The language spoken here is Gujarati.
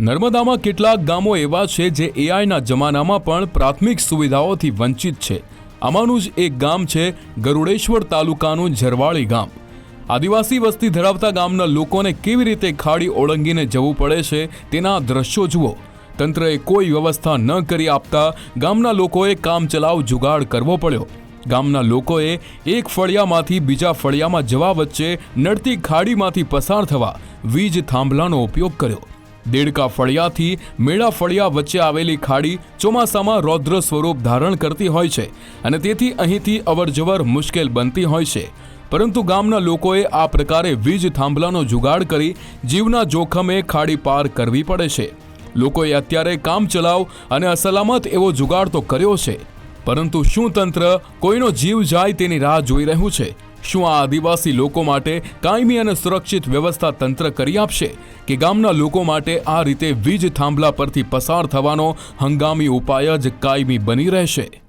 નર્મદામાં કેટલાક ગામો એવા છે જે એઆઈના જમાનામાં પણ પ્રાથમિક સુવિધાઓથી વંચિત છે। આમાંનું જ એક ગામ છે ગરુડેશ્વર તાલુકાનું ઝરવાળી ગામ। આદિવાસી વસ્તી ધરાવતા ગામના લોકોને કેવી રીતે ખાડી ઓળંગીને જવું પડે છે તેના દ્રશ્યો જુઓ। તંત્રએ કોઈ વ્યવસ્થા ન કરી આપતા ગામના લોકોએ કામચલાઉ જુગાડ કરવો પડ્યો। ગામના લોકોએ એક ફળિયામાંથી બીજા ફળિયામાં જવા વચ્ચે નડતી ખાડીમાંથી પસાર થવા વીજ થાંભલાનો ઉપયોગ કર્યો। દેડકા ફળિયાથી મેળા ફળિયા વચ્ચે આવેલી ખાડી ચોમાસામાં રૌદ્ર સ્વરૂપ ધારણ કરતી હોય છે અને તેથી અહીંથી અવરજવર મુશ્કેલ બનતી હોય છે, પરંતુ ગામના લોકોએ આ પ્રકારે વીજ થાંભલાનો જુગાડ કરી જીવના જોખમે ખાડી પાર કરવી પડે છે। લોકોએ અત્યારે કામચલાઉ અને અસલામત એવો જુગાડ તો કર્યો છે, પરંતુ શું તંત્ર કોઈનો જીવ જાય તેની રાહ જોઈ રહ્યું છે? શું આ આદિવાસી લોકો માટે કાયમી અને સુરક્ષિત વ્યવસ્થા તંત્ર કરી આપશે કે ગામના લોકો માટે આ રીતે વીજ થાંભલા પરથી પસાર થવાનો હંગામી ઉપાય જ કાયમી બની રહેશે?